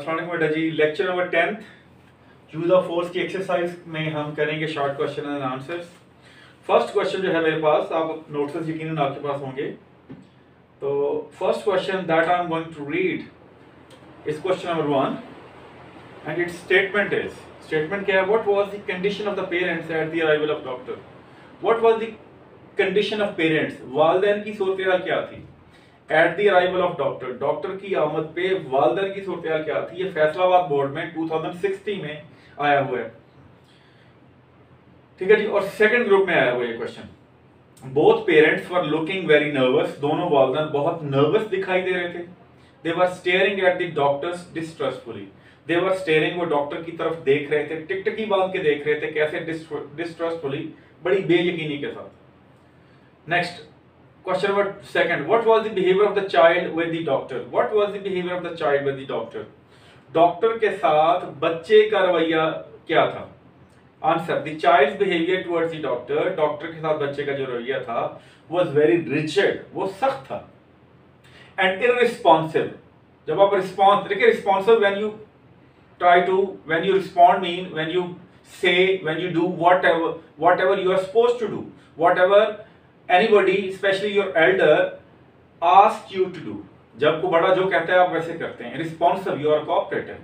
अस्सलाम वालेकुम बेटा जी। Lecture number 10 use of force की एक्सरसाइज में हम करेंगे short question and answers. First question जो है मेरे पास, आप नोट्स यकीनन आपके पास होंगे। तो first question that I am going to read is question number 1 and its statement क्या है? What was the condition of the parents at the arrival of doctor. What was the condition of parents, वालिदैन की सूरत हाल क्या थी at the arrival of doctor. Doctor की आमद पे वालिदैन की सूरत हाल क्या थी? ये फैसलाबाद बोर्ड में 2060 में आया हुआ है, ठीक है जी। और सेकंड ग्रुप में आया हुआ है question. Both parents were looking very nervous, दोनों वालिदैन बहुत नर्वस दिखाई दे रहे थे। They were staring at the doctors distrustfully, they were staring, वो डॉक्टर की तरफ देख रहे थे, टिकटिकी बांध के देख रहे थे। कैसे? डिस्ट्रस्टफुली, बड़ी बेयकीनी के साथ। Next question number second, what was the behaviour of the child with the doctor. What was the behaviour of the child with the doctor. Doctor के साथ बच्चे का रवैया क्या था? Answer, the child's behaviour towards the doctor, doctor के साथ बच्चे का जो रवैया था वाज वेरी रिजिड, वो सख्त था। एंड इररिस्पॉन्सिव, जब आप रिस्पॉन्स देखिए, responsive when you try to, when you respond mean when you say, when you do whatever you are supposed to do, whatever anybody especially your elder asks you to do। जब को बड़ा जो कहता है आप वैसे करते हैं। responsive, you are cooperative,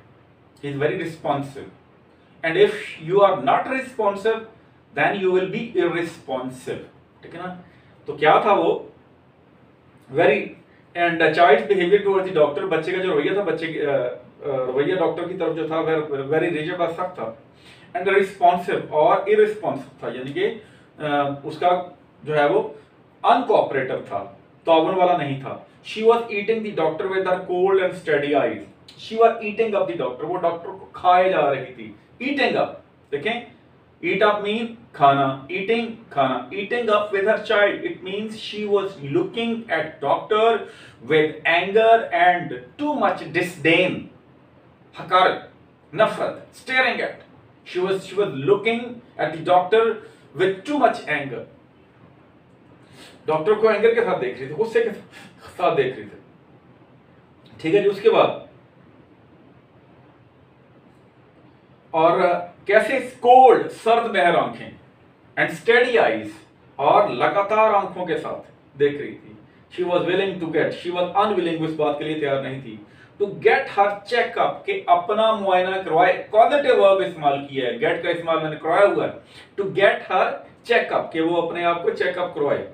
he is very responsive, and if you are not responsive then you will be irresponsive, ठीक है ना। तो क्या था वो? very and the child's behavior towards the doctor, बच्चे का जो रवैया था, बच्चे रवैया डॉक्टर की तरफ जो था वेरी रिजिड और सख्त था। एंड रिस्पॉन्सिव और इररिस्पॉन्सिव था, यानी कि उसका जो है वो अनकोऑपरेटिव था, ताउन वाला नहीं था। She was eating the doctor with her cold and steady eyes, she was eating up the doctor, वो डॉक्टर को खाए जा रही थी। ईटिंग अप, देखें, ईट अप मीन खाना, ईटिंग खाना, eating up with her child, it means she was looking at doctor with anger and too much disdain, हकारत, नफरत, staring at, she was looking at the doctor with too much anger, doctor को anger के साथ देख रही थी, गुस्से के साथ देख रही थी, ठीक है जी। उसके बाद और कैसे? कोल्ड, सर्द बहर आंखें, एंड स्टडी आईज, और लगातार आंखों के साथ देख रही थी। She was willing to get, she was unwilling, उस बात के लिए तैयार नहीं थी। टू गेट हर चेकअप, के अपना मुआयना करवाए, कॉजेटिव वर्ब इस्तेमाल किया है, गेट का इस्तेमाल मैंने करवाया हुआ है। टू गेट हर चेकअप, के वो अपने आप को चेकअप करवाए।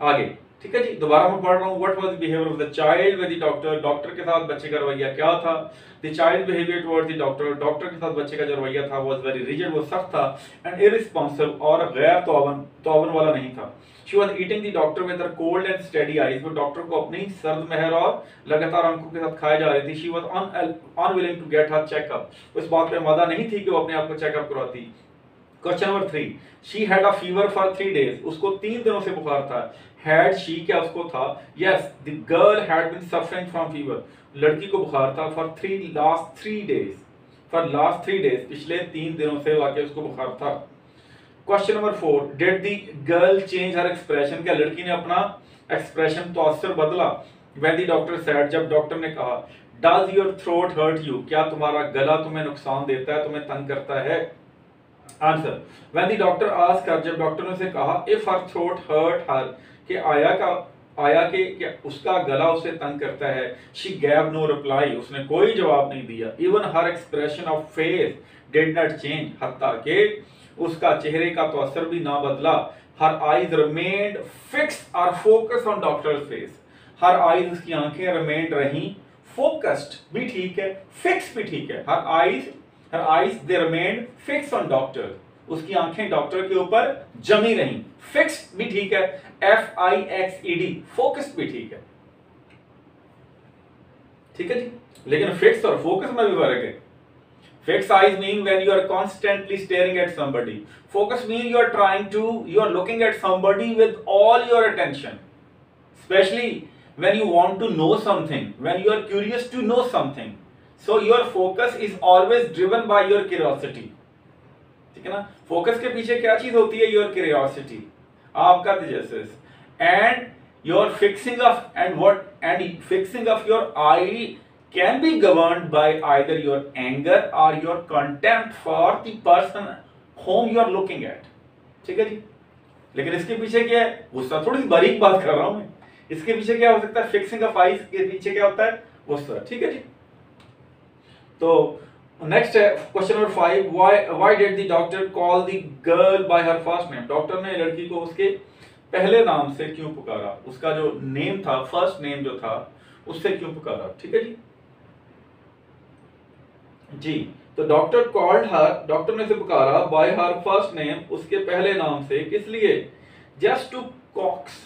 आगे, ठीक है जी, दोबारा मैं पढ़ रहा हूँ। What was the behaviour of the child with the doctor, doctor के साथ बच्चे का रवैया क्या था? The child behaviour towards the doctor, doctor के साथ बच्चे का जो रवैया था वाज वेरी रिजिड, वो सख्त था। एंड इररिस्पॉन्सिव, और गैर तौवन वाला नहीं था। She was eating the doctor with her cold and steady eyes, वो डॉक्टर को अपनी सर्द महर और लगातार आंखों के साथ खाए जा रही थी। She was unwilling to get her checkup, उस बात पे आमादा नहीं थी कि वो अपने आप को चेकअप करवाती। Question number 3, she had a fever for 3 days, उसको 3 दिनों से बुखार था। हैड शी, क्या उसको था? Yes, the girl had been suffering from fever, लड़की को बुखार था फॉर लास्ट 3 डेज, पिछले 3 दिनों से वाकई उसको बुखार था। Question number 4, did the girl change her expression, क्या लड़की ने अपना एक्सप्रेशन तो असर बदला? व्हेन द डॉक्टर सेड, जब डॉक्टर ने कहा, does your throat hurt you, क्या तुम्हारा गला तुम्हें नुकसान देता है, तुम्हें तंग करता है? Answer, when the doctor asked her, जब डॉक्टर ने उसे कहा, if her throat hurt her, कि आया कि क्या उसका गला उसे तंग करता है। शी गैव नो रिप्लाई, उसने कोई जवाब नहीं दिया। Even her expression of face did not change, हत्ता कि उसका चेहरे का तो असर भी ना बदला। हर आईज रिमेन्ड फिक्स्ड और focused on doctors face, her eyes, उसकी आंखें रिमेन्ड रही, फोकस्ड भी ठीक है, फिक्स भी ठीक है। Her eyes they remained fixed on doctor, उसकी आंखें डॉक्टर के ऊपर जमी रही। फिक्स्ड भी ठीक है, FIXED, फोकस्ड भी ठीक है, ठीक है जी। लेकिन फिक्स और फोकस में भी फर्क है। Fixed eyes mean when you are constantly staring at somebody. Focus mean you are looking at somebody with all your attention. Especially when you want to know something, when you are curious to know something. So your focus is always driven by your curiosity. ठीक है ना? Focus के पीछे क्या चीज होती है? Your curiosity. आपका digestion. And your fixing of your eye can be governed by either your anger or your contempt for the person whom you are looking at। ठीक है जी, लेकिन इसके पीछे क्या है, गुस्सा, थोड़ी सी बारीक बात कर रहा हूं मैं, इसके पीछे क्या हो सकता है, फिक्सिंग ऑफ आईज के पीछे क्या होता है, गुस्सा। ठीक है जी। तो नेक्स्ट है question number 5, why did the doctor call the girl bye her first name. Doctor ने लड़की को उसके पहले नाम से क्यों पुकारा, उसका जो नेम था, फर्स्ट नेम जो था, उससे क्यों पुकारा। ठीक है जी। जी, तो डॉक्टर कॉल्ड हर, डॉक्टर ने उसे पुकारा बाय हर फर्स्ट नेम, उसके पहले नाम से, किस लिए, जस्ट टू कॉक्स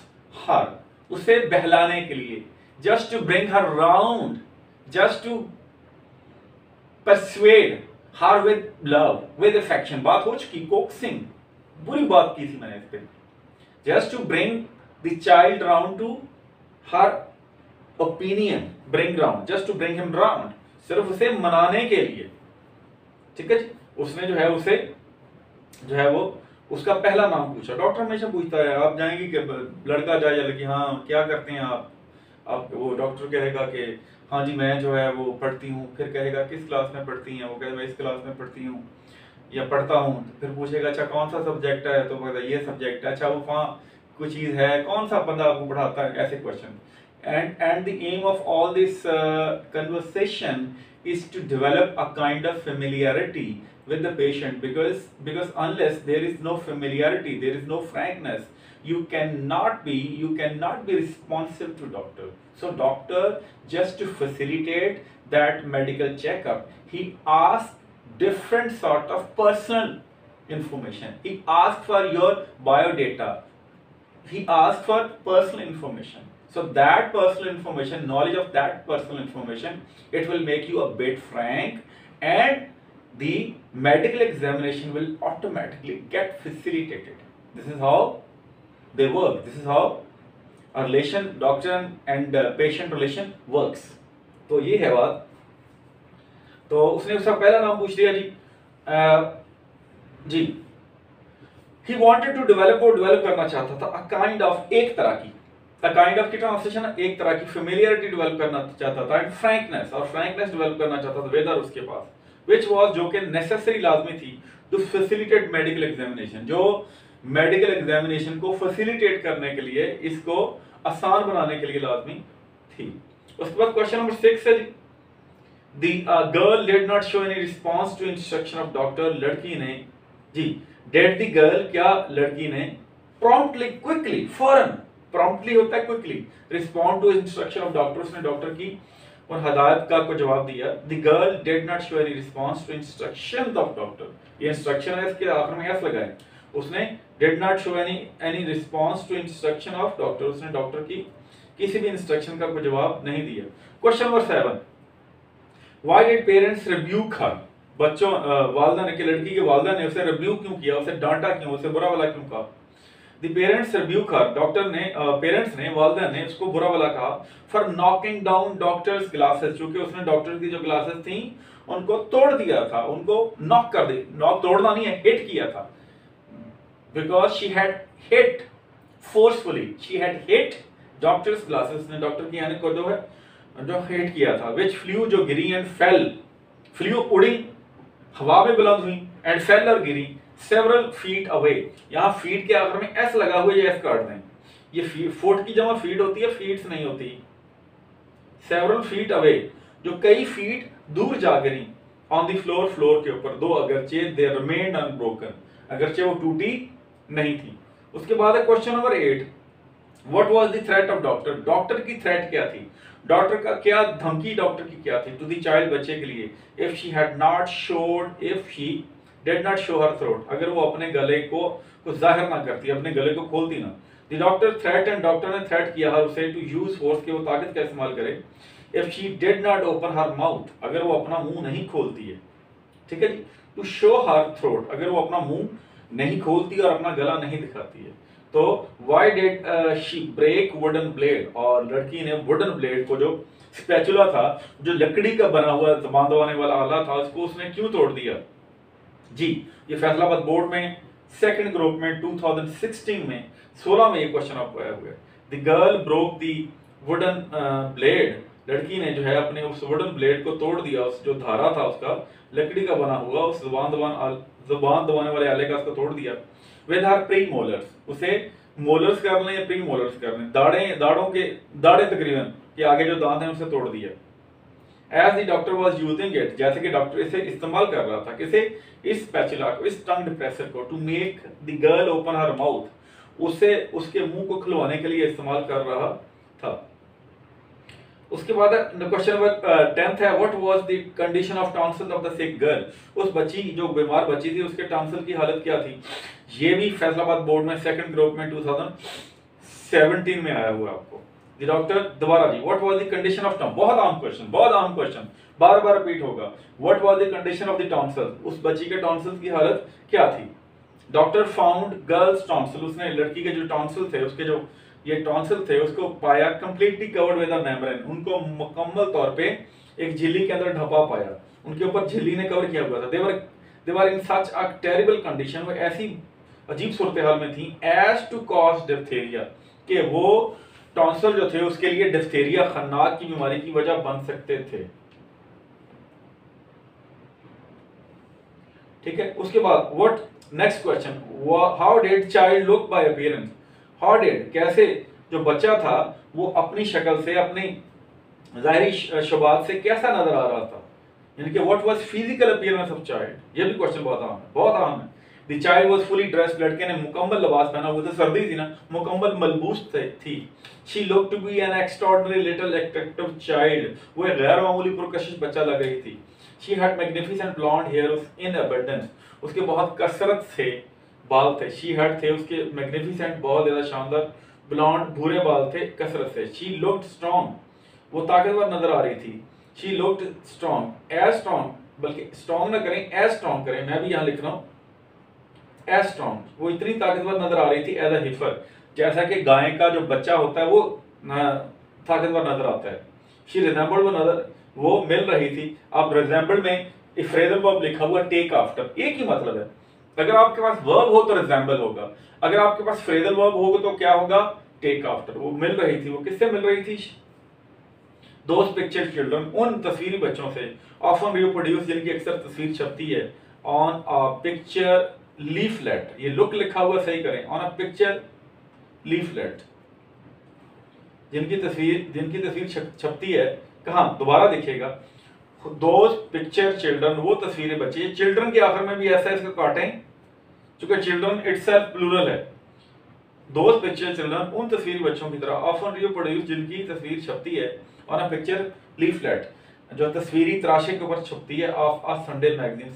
हर, उसे बहलाने के लिए, just to bring her round, just to persuade her with love, with affection. बात हो चुकी, कोक्सिंग, बुरी बात की थी मैंने इस पे। Just to bring the child round to her opinion, bring round, just to bring him round, सिर्फ उसे मनाने के लिए। ठीक है जी। उसने जो है उसे जो है वो उसका पहला नाम पूछा। डॉक्टर हमेशा पूछता है, आप जाएंगे कि लड़का जाए या लड़की, हाँ क्या करते हैं आप वो डॉक्टर कहेगा कि हाँ जी मैं जो है वो पढ़ती हूँ, फिर कहेगा किस क्लास में पढ़ती हैं, वो कहेगा मैं इस क्लास में पढ़ती हूँ या पढ़ता हूँ, फिर पूछेगा अच्छा कौन सा सब्जेक्ट है, तो कहता ये सब्जेक्ट है, अच्छा वो वहाँ कोई चीज है, कौन सा बंदा आपको पढ़ाता है, ऐसे question. and the aim of all this conversation is to develop a kind of familiarity with the patient, because unless there is no familiarity, there is no frankness, you cannot be responsive to doctor. So doctor, just to facilitate that medical checkup, he asked different sort of personal information. He asked for your biodata, he asked for personal information. So that personal information, knowledge of that personal information, it will make you a bit frank, and the medical examination will automatically get facilitated. This is how they work. This is how a relation, doctor and patient relation works. तो ये है बात। तो उसने उसका पहला नाम पूछ लिया जी। He wanted to develop, वो डेवलप करना चाहता था a kind of, एक तरह की, a kind of की ट्रांसलेशन, एक तरह की familiarity डेवलप करना चाहता था, and frankness, और frankness डेवलप करना चाहता था वेदर उसके पास, which was, जो कि necessary, लाजमी थी, to facilitate medical examination, जो medical examination को facilitate करने के लिए, इसको आसान बनाने के लिए लाजमी थी। उसके बाद क्वेश्चन नंबर 6 है, the girl did not show any response to instruction of doctor, लड़की ने जी, did the girl, क्या लड़की ने, promptly, quickly, फौरन, promptly होता है quickly, respond to instruction of doctor, उसने डॉक्टर की उन हदायत का को जवाब दिया। The girl did not show any response to instructions of doctor, ये इंस्ट्रक्शन है, इसके आखिर में एस लगाए, उसने did not show any response to instruction of doctor, उसने डॉक्टर की किसी भी इंस्ट्रक्शन का कोई जवाब नहीं दिया। Question number 7, why did parents rebuke her, बच्चों वालदा ने, कि लड़की के वालदा ने उसे रिब्यूक क्यों किया, उसे डांटा क्यों, उसे बुरा भला क्यों कहा। The parents rebuke her, doctor ने, पेरेंट्स ने, वालदा ने उसको बुरा भला कहा, for knocking down doctor's glasses, क्योंकि उसने डॉक्टर की जो ग्लासेस थी उनको तोड़ दिया था, उनको नॉक कर दी, नॉक तोड़ना नहीं है, हिट किया था, because she had hit forcefully, she had hit doctor's glasses, ने डॉक्टर की यानी को जो है जो हिट किया था, which flew, जो गिरी, and fell, flew उड़ी, हवा में बुलंद हुई, and fell, और गिरी, several feet away, यहाँ फीट के आखिर में एस लगा हुआ है, एस काट दें, ये फुट की जमा फीट होती है, फीट्स नहीं होती। several feet away, जो कई फीट दूर जा गिरी, on the floor, फ्लोर के ऊपर, दो अगरचे they remained unbroken, अगरचे वो टूटी नहीं थी। उसके बाद है question number 8, what was the threat of doctor, doctor की थ्रेट क्या थी, डॉक्टर का क्या धमकी, डॉक्टर की क्या थी, टू द चाइल्ड, बच्चे के लिए, if she did not show her throat, अगर वो अपने गले को जाहिर ना करती, अपने गले को खोलती ना। The doctor threatened, डॉक्टर ने थ्रेट किया हर उसे, to use force, के वो ताकत का इस्तेमाल करे, if she did not open her mouth, अगर वो अपना मुंह नहीं खोलती है, ठीक है जी, to show her throat, अगर वो अपना मुंह नहीं खोलती और अपना गला नहीं दिखाती है। तो why did she break wooden blade, और लड़की ने wooden blade को, जो स्पैचुला था, जो लकड़ी का बना हुआ ज़बान दबाने वाला आला था, उसको उसने क्यों तोड़ दिया जी। ये फैसलाबाद बोर्ड में सेकंड ग्रुप में 2016 में 16 में ये क्वेश्चन आपको आया हुआ है। The girl broke the wooden blade लड़की ने जो है अपने उस वुडन ब्लेड को तोड़ दिया, उस जो धारा था उसका लकड़ी का बना हुआ, उस जुबान दबाने वाले आले का उसको तोड़ दिया। विद हर प्री मोलर्स, उसे मोलर्स कर लें या प्री मोलर्स कर लें, दाढ़े तकरीबन के आगे जो दांत हैं उसे तोड़ दिया। As the doctor was using it, जैसे कि डॉक्टर इसे इस्तेमाल कर रहा था, किसे, इस स्पैचुला को, इस टंग डिप्रेसर को, to make the girl open her mouth, उसे उसके मुंह को खुलवाने के लिए इस्तेमाल कर रहा था। उसके बाद क्वेश्चन नंबर 10 है, what was the condition of tonsil of the sick girl, उस बच्ची जो बीमार बच्ची थी उसके टॉन्सिल की हालत क्या थी। ये भी फैसलाबाद बोर्ड में सेकंड ग्रुप में 2017 में आया हुआ है आपको। द डॉक्टर, दोबारा जी, what was the condition of tonsil, बहुत आम क्वेश्चन बार बार रिपीट होगा। What was the condition of the tonsil, उस बच्ची के टॉन्सिल की हालत क्या थी। डॉक्टर फाउंड गर्ल्स टॉन्सिल, उसने लड़की के जो टॉन्सिल थे, उसके जो ये टॉन्सिल थे उसको पाया completely covered with a membrane, उनको मुकम्मल तौर पे एक झिल्ली के अंदर ढपा पाया, उनके ऊपर झिल्ली ने कवर किया हुआ था। देवर इन सच अ टेरिबल कंडीशन, वो ऐसी अजीब सूरत हाल में थी, एज टू कॉज डिप्थेरिया, कि वो टॉन्सिल जो थे उसके लिए डिप्थेरिया, खन्नाक की बीमारी की वजह बन सकते थे। ठीक है, उसके बाद what, next question, how did child look bye appearance, how did, कैसे जो बच्चा था वो अपनी शक्ल से, अपनी जाहिरी शुबात से कैसा नजर आ रहा था, यानी कि what was physical appearance of child. ये भी क्वेश्चन बहुत आम है। The child was fully dressed, लड़के ने मुकम्मल लिबास पहना हुआ था, सर्दी थी ना, मुकम्मल मलबूस थी। She looked to be an extraordinary little attractive child, वो एक गैर मामूली पुरकशिश बच्चा लग रही थी। She had magnificent blonde hair in abundance, उसके बहुत कसरत से बाल थे। शी हैड थे उसके मैग्निफिसेंट, बहुत ज्यादा शानदार, ब्लॉन्ड भूरे बाल थे कसरत से। शी लुक्ड स्ट्रॉन्ग, वो ताकतवर नजर आ रही थी। She looked strong, as strong, बल्कि स्ट्रॉन्ग ना करें, एज स्ट्रॉन्ग करें, मैं भी यहाँ लिख रहा हूँ एज स्ट्रॉन्ग, वो इतनी ताकतवर नजर आ रही थी, एज अ हिफर, जैसा कि गाय का जो बच्चा होता है वो ताकतवर नजर आता है। शी रिजेंबल्ड, वो मिल रही थी। अब रिजेंबल्ड में फ्रेजल वर्ब लिखा हुआ टेक आफ्टर, एक ही मतलब है। अगर आपके पास वर्ब हो तो रिजेंबल होगा, अगर आपके पास फ्रेजल वर्ब होगा तो क्या होगा, टेक आफ्टर। वो मिल रही थी, वो किससे मिल रही थी, दोस्त पिक्चर चिल्ड्रन, उन तस्वीरी बच्चों से, ऑफन रिप्रोड्यूस, जिनकी अक्सर तस्वीर छपती है, ऑन अ पिक्चर लीफलेट, ये लुक लिखा हुआ सही करें, ऑन अ पिक्चर लीफलेट, जिनकी तस्वीर छपती है कहाँ, दोबारा देखिएगा, दोस्त पिक्चर चिल्ड्रन, वो तस्वीरें बच्चे, चिल्ड्रन के आखिर में भी ऐसा इसको काटें, चूंकि चिल्ड्रन इटसेल्फ प्लूरल है। दोस्त पिक्चर चिल्ड्रन, उन तस्वीरी बच्चों की तरह, ऑफन रिप्रोड्यूस, जिनकी तस्वीर छपती है, ऑन अ पिक्चर लीफलेट, जो तस्वीरी तराशे के ऊपर छपती है, of a Sunday magazine,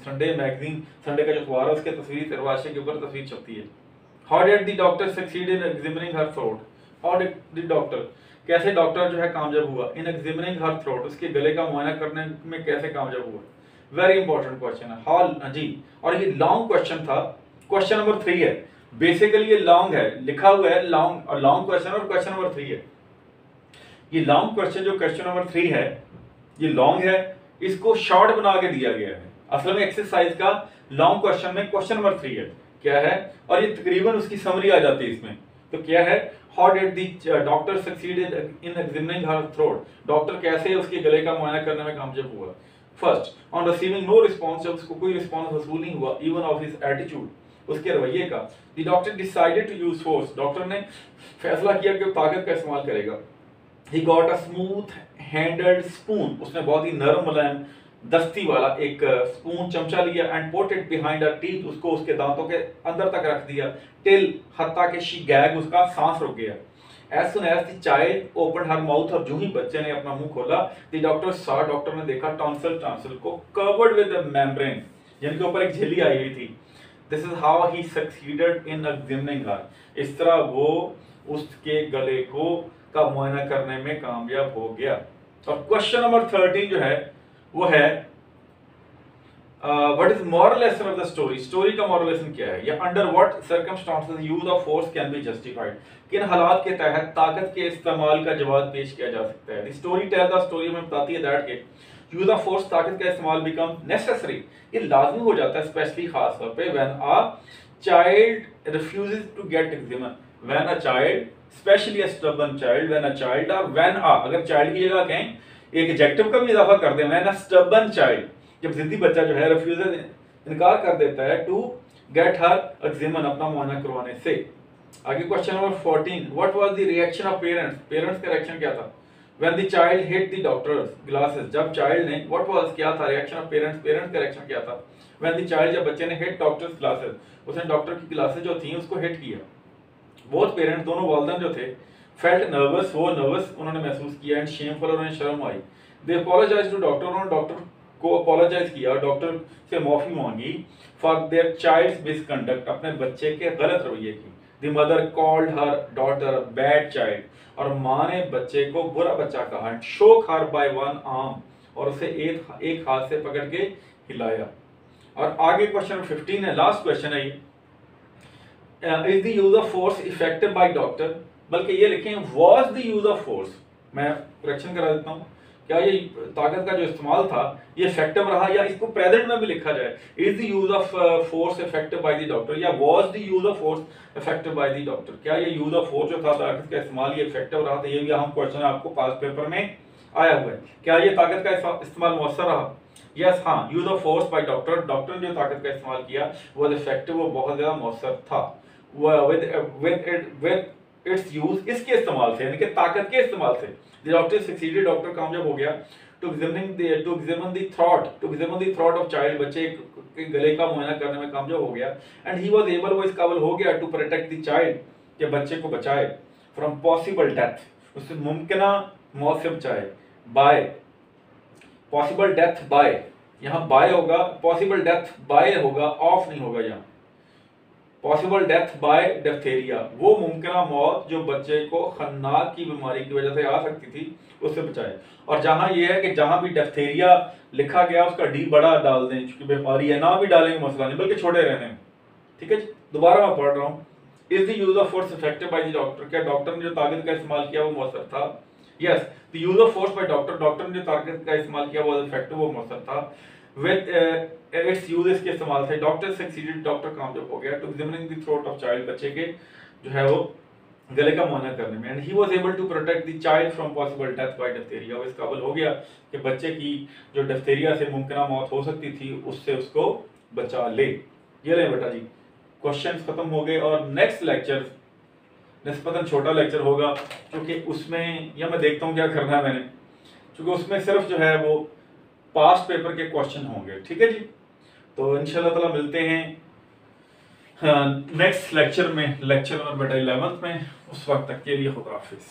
Sunday का जो अखबार है उसके तस्वीरी तराशे के ऊपर तस्वीर छपती है। How did the doctor succeed in examining her throat, how did the doctor, कैसे डॉक्टर जो है कामयाब हुआ, इन एग्जामिनिंग हर थ्रोट, उसके गले का मुआयना करने में कैसे कामयाब हुआ। वेरी इंपॉर्टेंट क्वेश्चन है, हाल जी, और ये लॉन्ग क्वेश्चन था, क्वेश्चन नंबर 3 है, बेसिकली ये लॉन्ग है, लिखा हुआ है लॉन्ग क्वेश्चन, और क्वेश्चन नंबर 3 है। ये लॉन्ग क्वेश्चन जो क्वेश्चन नंबर 3 है, ये लॉन्ग है, इसको शॉर्ट बना के दिया गया है। असल में एक्सरसाइज का लॉन्ग क्वेश्चन में क्वेश्चन नंबर 3 है, क्या है, और ये तकरीबन उसकी समरी आ जाती है इसमें। तो क्या है, how did the doctor succeed in examining her throat, doctor कैसे उसके गले का मुआयना करने में कामयाब हुआ। First, on receiving no response, जब उसको कोई रिस्पॉन्स वसूल नहीं हुआ, इवन ऑफ हिज एटीट्यूड, उसके रवैये का, the doctor decided to use force, doctor ने फैसला किया कि वो ताकत का इस्तेमाल करेगा। He got a smooth handled spoon, उसने बहुत ही नरम मुलायम दस्ती वाला एक स्पून चमचा लिया, and put it behind her teeth, उसको उसके दांतों के अंदर तक रख दिया, टिल, हत्ता के शी गैग, उसका सांस रुक गया। As soon as the child opened her mouth, और जो ही बच्चे ने अपना मुंह खोला, the doctor saw, डॉक्टर ने देखा टॉन्सिल को covered with a membrane, जिनके ऊपर एक झिल्ली आई हुई थी। This is how he succeeded in examining her, इस तरह वो उसके गले को का मुआयना करने में कामयाब हो गया। और क्वेश्चन नंबर 13 जो है वो है what is moral lesson of the story, story का मॉरल लेसन क्या है, या under what circumstances use of force can be justified, किन हालात के तहत ताकत के इस्तेमाल का जवाब पेश किया जा सकता है। The story tell the story में बताती है दैट के यूज ऑफ फोर्स, ताकत का इस्तेमाल बिकम नेसेसरी, ये लाजमी हो जाता है, स्पेशली खास तौर पे when a child refuses to get examine, when a child, specially a stubborn child, when a child, और व्हेन अ, अगर चाइल्ड की जगह कहें एक एडजेक्टिव का भी इजाफा कर दें, मैन अ स्टबर्न चाइल्ड, जब जिद्दी बच्चा जो है रिफ्यूजल इनकार कर देता है टू गेट हर एग्जामिन, अपना मुआयना करवाने से। आगे question number 14, what was the reaction of parents, parents का रिएक्शन क्या था when the child hit the doctors glasses, जब चाइल्ड ने, व्हाट वाज क्या था रिएक्शन ऑफ पेरेंट्स, पेरेंट्स का रिएक्शन क्या था व्हेन द चाइल्ड, जब बच्चे ने हिट डॉक्टर्स ग्लासेस, उसने डॉक्टर की ग्लासेस जो थी उसको हिट किया। बोथ पेरेंट्स, दोनों वालिदैन जो थे, फेल्ट नर्वस, वो नर्वस उन्होंने महसूस किया, एंड शेमफुल, उन्हें शर्म आई। दे अपोलोजाइज टू डॉक्टर, उन्होंने डॉक्टर को अपोलोजाइज किया, डॉक्टर से माफी मांगी फॉर देयर चाइल्ड्स मिसकंडक्ट, अपने बच्चे के गलत रवैये की। The mother called her daughter bad child, और माँ ने बच्चे को बुरा बच्चा कहा, एंड शोक हर बाय वन आर्म, और उसे एक हाथ से पकड़ के हिलाया। और आगे क्वेश्चन 15 है, लास्ट क्वेश्चन है ये, is the use of force effective by doctor, बल्कि ये लिखें was the use of force, मैं करेक्शन करा देता हूँ, क्या ये ताकत का जो इस्तेमाल था ये इफेक्टिव रहा, या इसको प्रेजेंट में भी लिखा जाए, is the use of force effective by the doctor, या was the use of force effective by the doctor, क्या ये यूज ऑफ फोर्स जो था ताकत का इस्तेमाल ये इफेक्टिव रहा था। ये भी हम क्वेश्चन आपको पास पेपर में आया हुआ है, क्या ये ताकत का इस्तेमाल मौसर रहा, यस हाँ, use of force by doctor, doctor ने जो ताकत का इस्तेमाल किया वो इफेक्टिव, वो बहुत ज्यादा मौसर था, विद इट्स यूज, इसके इस्तेमाल से, यानी कि ताकत के इस्तेमाल से, द डॉक्टर सक्सीडेड, डॉक्टर कामयाब हो गया, to examine the throat of child, बच्चे के गले का मुआयना करने में कामयाब हो गया, एंड ही वाज एबल, वो इस काबिल हो गया, टू प्रोटेक्ट द चाइल्ड, के बच्चे को बचाए, फ्रॉम पॉसिबल डेथ, उससे मुमकिना मौत से बचाए, बाय पॉसिबल डेथ बाय, यहाँ बाय होगा, पॉसिबल डेथ बाय होगा, ऑफ नहीं होगा यहाँ, पॉसिबल डेथ बाय डिप्थेरिया, वो मुमकिना मौत जो बच्चे को खन्नाक की बीमारी की वजह से आ सकती थी उससे बचाए। और जहां ये है कि जहां भी डिप्थेरिया लिखा गया उसका डी बड़ा डाल दें, क्योंकि बीमारी है, ना भी डालेंगे मसला नहीं, बल्कि छोटे रहने में, ठीक है जी। दोबारा मैं पढ़ रहा हूँ, is the use of force effective by the doctor, क्या डॉक्टर ने जो ताकत का इस्तेमाल किया वो मौसर था, yes, the use of force by doctor, doctor ने जो ताकत का इस्तेमाल किया वो इफेक्टिव, वो मौसर था, विद इट्स यूज, इसके इस्तेमाल से, डॉक्टर सक्सीडेड, डॉक्टर कामयाब हो गया, to examining the throat of child, बच्चे के जो है वो गले का मुआयना करने में, and he was able to protect the child from possible death by diphtheria, वो इस काबिल हो गया कि बच्चे की जो डिप्थेरिया से मुमकिना मौत हो सकती थी उससे उसको बचा ले। ये ले बेटा जी, क्वेश्चंस खत्म हो गए, और नेक्स्ट लेक्चर निस्बतन छोटा लेक्चर होगा, क्योंकि उसमें, या मैं देखता हूँ क्या करना है मैंने, क्योंकि उसमें सिर्फ जो है वो पास्ट पेपर के क्वेश्चन होंगे, ठीक है जी। तो इंशाल्लाह ताला मिलते हैं नेक्स्ट लेक्चर में, लेक्चर नंबर बेटा 11 में, उस वक्त तक के लिए खुदा हाफिज़।